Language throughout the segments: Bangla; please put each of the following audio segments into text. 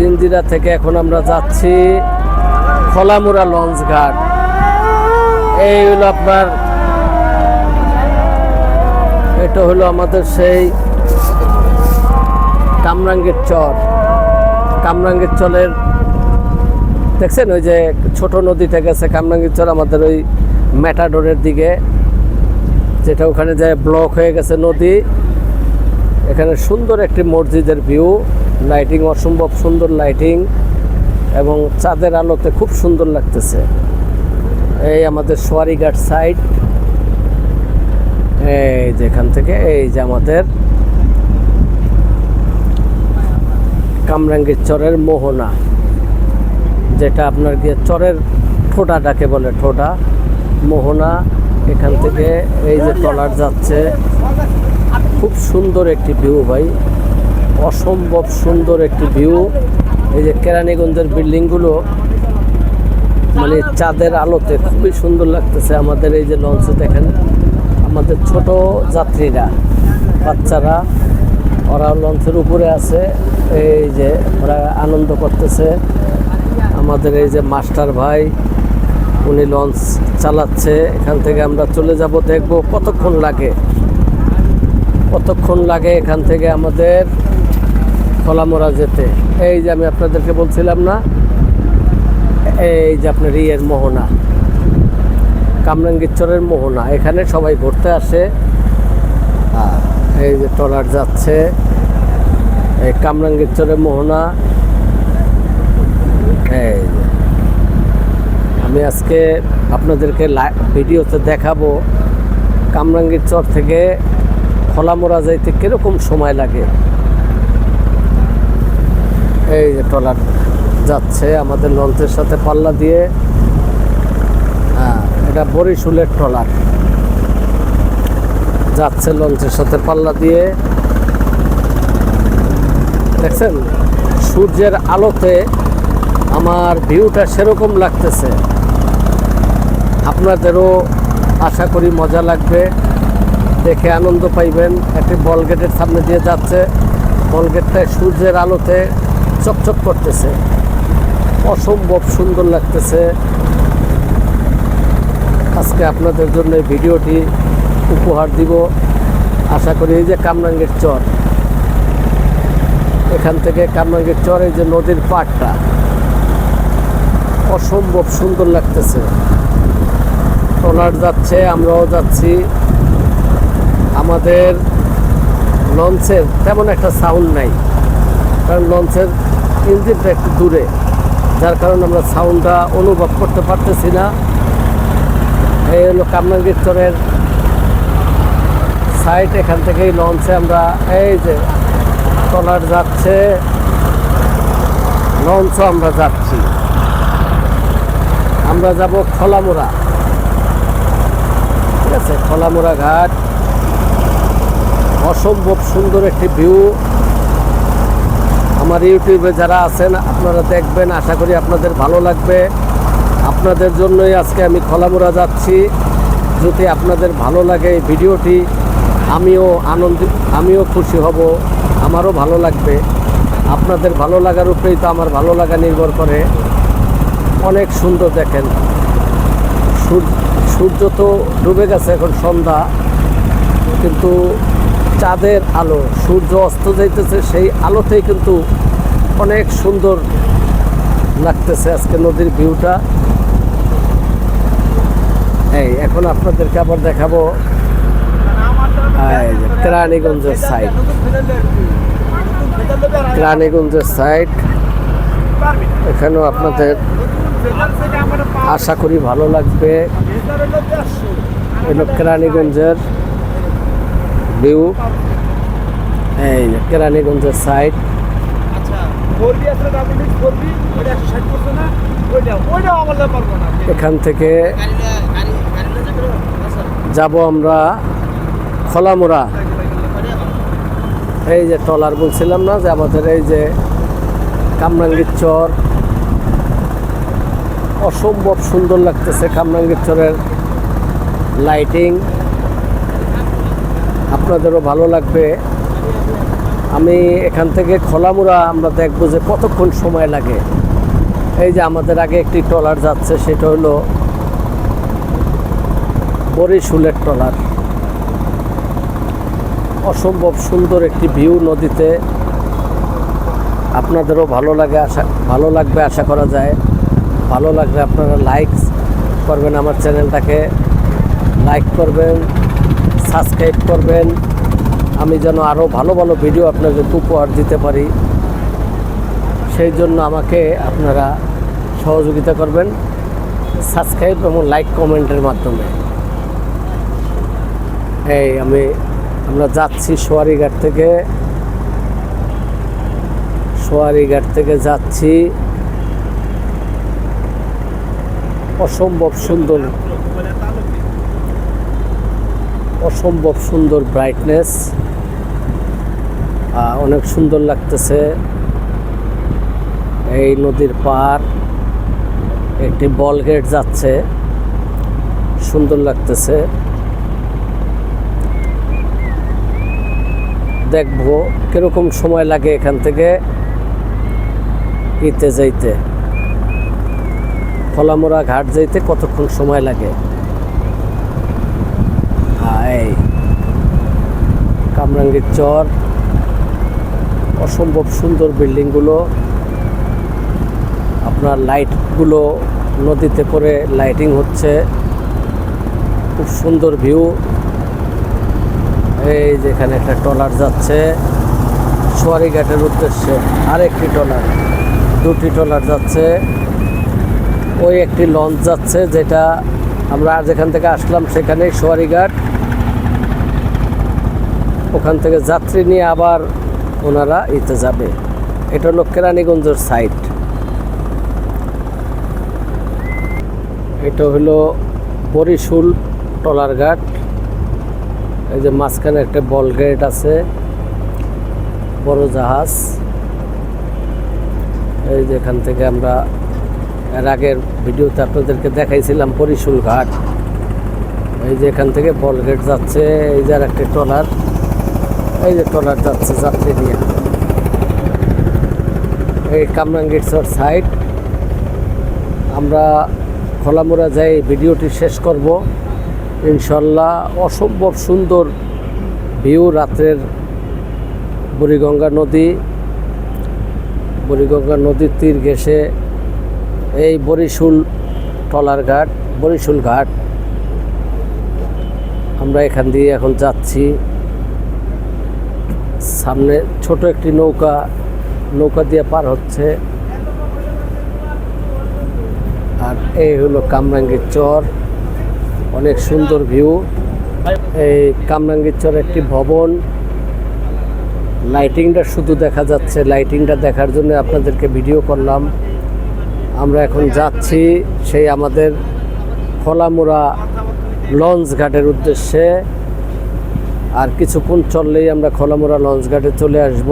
জিঞ্জিরা থেকে এখন আমরা যাচ্ছি খোলামুড়া লঞ্চ ঘাট। এই হলো আপনার, এটা হলো আমাদের সেই কামরাঙ্গীর চর। কামরাঙ্গীর চরের দেখছেন ওই যে ছোট নদীটা গেছে কামরাঙ্গীর চর আমাদের ওই ম্যাটাডোরের দিকে, যেটা ওখানে যায় ব্লক হয়ে গেছে নদী। এখানে সুন্দর একটি মসজিদের ভিউ, লাইটিং অসম্ভব সুন্দর লাইটিং এবং চাঁদের আলোতে খুব সুন্দর লাগতেছে। এই আমাদের সোয়ারিঘাট সাইড, এই যেখান থেকে এই যে আমাদের কামরাঙ্গীর চরের মোহনা, যেটা আপনার গিয়ে চরের ঠোঁটাটাকে বলে ঠোঁটা মোহনা। এখান থেকে এই যে ট্রলার যাচ্ছে, খুব সুন্দর একটি ভিউ ভাই, অসম্ভব সুন্দর একটি ভিউ। এই যে কেরানীগঞ্জের বিল্ডিংগুলো মানে চাঁদের আলোতে খুবই সুন্দর লাগতেছে। আমাদের এই যে লঞ্চে দেখেন আমাদের ছোট যাত্রীরা, বাচ্চারা, ওরা লঞ্চের উপরে আছে, এই যে ওরা আনন্দ করতেছে। আমাদের এই যে মাস্টার ভাই, উনি লঞ্চ চালাচ্ছে। এখান থেকে আমরা চলে যাব, দেখব কতক্ষণ লাগে এখান থেকে আমাদের খোলামুড়া যেতে। এই যে আমি আপনাদেরকে বলছিলাম না, এই যে আপনার ইয়ের মোহনা, কামরাঙ্গীর চরের মোহনা, এখানে সবাই ঘুরতে আসে। এই যে ট্রলার যাচ্ছে, এই কামরাঙ্গীর চরের মোহনা। এই আমি আজকে আপনাদেরকে ভিডিওতে দেখাবো কামরাঙ্গীর চর থেকে খোলামুড়া যাইতে কীরকম সময় লাগে। এই যে ট্রলার যাচ্ছে আমাদের লঞ্চের সাথে পাল্লা দিয়ে। এটা বরিশুলের ট্রলার যাচ্ছে লঞ্চের সাথে পাল্লা দিয়ে। দেখছেন সূর্যের আলোতে আমার ভিউটা সেরকম লাগতেছে। আপনাদেরও আশা করি মজা লাগবে, দেখে আনন্দ পাইবেন। একটি বল গেটের সামনে দিয়ে যাচ্ছে, বল গেটটায় সূর্যের আলোতে চকচক করতেছে, অসম্ভব সুন্দর লাগতেছে। আজকে আপনাদের জন্য এই ভিডিওটি উপহার দিব আশা করি। এই যে কামরাঙ্গীর চর, এখান থেকে কামরাঙ্গীর চর, এই যে নদীর পাড়টা অসম্ভব সুন্দর লাগতেছে। ট্রলার যাচ্ছে, আমরাও যাচ্ছি। আমাদের লঞ্চের তেমন একটা সাউন্ড নাই, কারণ লঞ্চের ইঞ্জিনটা একটু দূরে, যার কারণে আমরা সাউন্ডটা অনুভব করতে পারতেছি না। এই হলো কামরাঙ্গীর চরের সাইড। এখান থেকেই লঞ্চে আমরা, এই যে ট্রলার যাচ্ছে, লঞ্চও আমরা যাচ্ছি। আমরা যাব খোলামুড়া, ঠিক আছে, খোলামুড়া ঘাট। অসম্ভব সুন্দর একটি ভিউ। আমার ইউটিউবে যারা আছেন আপনারা দেখবেন, আশা করি আপনাদের ভালো লাগবে। আপনাদের জন্যই আজকে আমি খোলামুড়া যাচ্ছি। যদি আপনাদের ভালো লাগে এই ভিডিওটি, আমিও খুশি হব, আমারও ভালো লাগবে। আপনাদের ভালো লাগার উপরেই তো আমার ভালো লাগা নির্ভর করে। অনেক সুন্দর দেখেন, সূর্য তো ডুবে গেছে, এখন সন্ধ্যা, কিন্তু চাঁদের আলো, সূর্য অস্ত যাইতেছে, সেই আলোতেই কিন্তু অনেক সুন্দর লাগতেছে আজকে নদীর ভিউটা। এই এখন আপনাদেরকে আবার দেখাবো কেরানীগঞ্জের সাইড। কেরানীগঞ্জের সাইড, এখানেও আপনাদের আশা করি ভালো লাগবে। এগুলো কেরানীগঞ্জের ভিউ, এই কেরানীগঞ্জের সাইড। এখান থেকে যাব আমরা খোলামুড়া। এই যে ট্রলার বলছিলাম না, যে আমাদের এই যে কামরাঙ্গীর চর, অসম্ভব সুন্দর লাগতেছে কামরাঙ্গীর চরের লাইটিং। আপনাদেরও ভালো লাগবে আমি এখান থেকে খোলামুড়া আমরা দেখবো যে কতক্ষণ সময় লাগে। এই যে আমাদের আগে একটি ট্রলার যাচ্ছে, সেটা হলো বরিশুলের ট্রলার। অসম্ভব সুন্দর একটি ভিউ নদীতে। আপনাদেরও ভালো লাগবে আশা করা যায়। ভালো লাগলে আপনারা লাইক করবেন, আমার চ্যানেলটাকে লাইক করবেন, সাবস্ক্রাইব করবেন, আমি যেন আরও ভালো ভালো ভিডিও আপনাদেরকে উপহার দিতে পারি। সেই জন্য আমাকে আপনারা সহযোগিতা করবেন সাবস্ক্রাইব এবং লাইক কমেন্টের মাধ্যমে। এই আমরা যাচ্ছি সোয়ারিঘাট থেকে যাচ্ছি। অসম্ভব সুন্দর ব্রাইটনেস, অনেক সুন্দর লাগতেছে। এই নদীর পার একটি বল গেট যাচ্ছে, সুন্দর লাগতেছে। দেখবো কিরকম সময় লাগে এখান থেকে যাইতে, খোলামুড়া ঘাট যাইতে কতক্ষণ সময় লাগে। এই কামরাঙ্গীর চর, অসম্ভব সুন্দর বিল্ডিংগুলো, আপনার লাইটগুলো নদীতে পড়ে লাইটিং হচ্ছে, খুব সুন্দর ভিউ। এই যেখানে একটা ট্রলার যাচ্ছে সোয়ারিঘাটের উদ্দেশ্যে, আরেকটি ট্রলার, দুটি ট্রলার যাচ্ছে। ওই একটি লঞ্চ যাচ্ছে, যেটা আমরা যেখান থেকে আসলাম সেখানেই সোয়ারিঘাট। ওখান থেকে যাত্রী নিয়ে আবার ওনারা যাবে। এটা হলো কেরানীগঞ্জের সাইড। এটা হলো বরিশুল ট্রলার ঘাট। এই যে মাঝখানে একটা বল গেট আছে, বড় জাহাজ। এই যেখান থেকে আমরা এর আগের ভিডিওতে আপনাদেরকে দেখাইছিলাম বরিশুল ঘাট। এই যে এখান থেকে বল গেট যাচ্ছে। এই যে একটা ট্রলার, এই যে ট্রলার যাচ্ছে যাত্রী নিয়ে। এই কামরাঙ্গীর চর সাইড। আমরা খোলামুড়া যাই ভিডিওটি শেষ করব ইনশাল্লাহ। অসম্ভব সুন্দর ভিউ রাত্রের বুড়িগঙ্গা নদীর তীর ঘেঁষে এই বরিশুল ট্রলার ঘাট, বরিশুল ঘাট। আমরা এখান দিয়ে এখন যাচ্ছি। সামনে ছোট একটি নৌকা দিয়ে পার হচ্ছে। আর এই হলো কামরাঙ্গীর চর, অনেক সুন্দর ভিউ। এই কামরাঙ্গীর চর একটি ভবন, লাইটিংটা শুধু দেখা যাচ্ছে। লাইটিংটা দেখার জন্য আপনাদেরকে ভিডিও করলাম। আমরা এখন যাচ্ছি সেই আমাদের খোলামুড়া লঞ্চ ঘাটের উদ্দেশ্যে। আর কিছুক্ষণ চললেই আমরা খোলামুড়া লঞ্চ ঘাটে চলে আসব।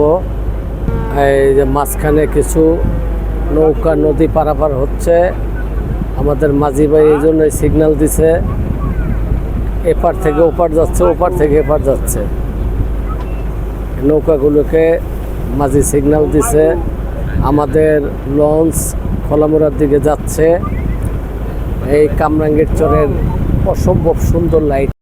এই যে মাঝখানে কিছু নৌকা নদী পারাপার হচ্ছে। আমাদের মাঝি ভাই এই জন্য সিগন্যাল দিছে, এপার থেকে ওপার যাচ্ছে, ওপার থেকে এপার যাচ্ছে। নৌকাগুলোকে মাঝি সিগন্যাল দিছে। আমাদের লঞ্চ খোলামুড়ার দিকে যাচ্ছে। এই কামরাঙ্গীর চরের অসম্ভব সুন্দর লাইট।